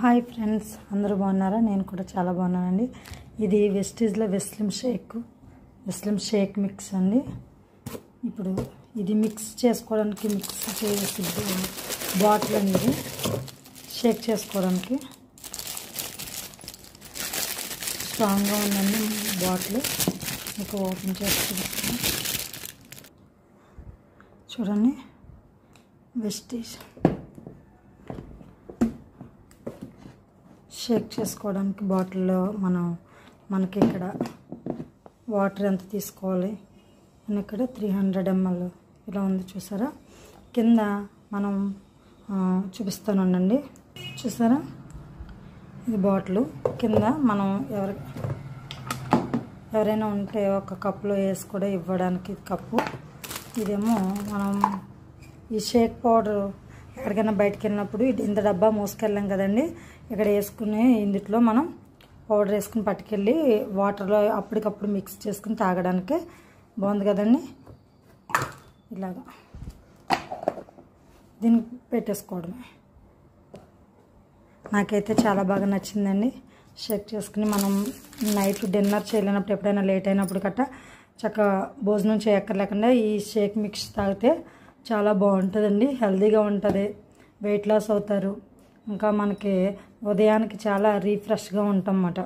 Hi friends, అందరూ బాగున్నారా? నేను కూడా చాలా బాగున్నానండి. ఇది వెస్టీజ్లో వెస్లిమ్ షేక్ మిక్స్ అండి. ఇప్పుడు ఇది మిక్స్ చేసుకోవడానికి మిక్స్ చేసి బాటిల్ అండి. ఇది షేక్ చేసుకోవడానికి స్ట్రాంగ్గా ఉందండి బాటిల్. మీకు ఓపెన్ చేసి చూపిస్తాను చూడండి. వెస్టీజ్ షేక్ చేసుకోవడానికి బాటిల్లో మనకి ఇక్కడ వాటర్ ఎంత తీసుకోవాలి అని ఇక్కడ 300 ml ఇలా ఉంది చూసారా. కింద మనం చూపిస్తానండి. చూసారా, ఇది బాటిల్. కింద మనం ఎవరైనా ఉంటే ఒక కప్పులో వేసి కూడా ఇవ్వడానికి కప్పు. ఇదేమో మనం ఈ షేక్ పౌడర్ ఎక్కడికైనా బయటకు వెళ్ళినప్పుడు ఇంత డబ్బా మోసుకెళ్ళాం కదండి, ఇక్కడ వేసుకుని ఇందులో మనం పౌడర్ వేసుకుని పట్టుకెళ్ళి వాటర్లో అప్పటికప్పుడు మిక్స్ చేసుకుని తాగడానికి బాగుంది కదండి. ఇలాగా దీనికి పెట్టేసుకోవడమే. నాకైతే చాలా బాగా నచ్చిందండి. షేక్ చేసుకుని మనం నైట్ డిన్నర్ చేయలేనప్పుడు, ఎప్పుడైనా లేట్ అయినప్పుడు గట్టా చక్కగా భోజనం చేయక్కర్లేకుండా ఈ షేక్ మిక్స్ తాగితే చాలా బాగుంటుందండి. హెల్తీగా ఉంటుంది, వెయిట్ లాస్ అవుతారు. ఇంకా మనకి ఉదయానికి చాలా రీఫ్రెష్గా ఉంటాం అన్నమాట.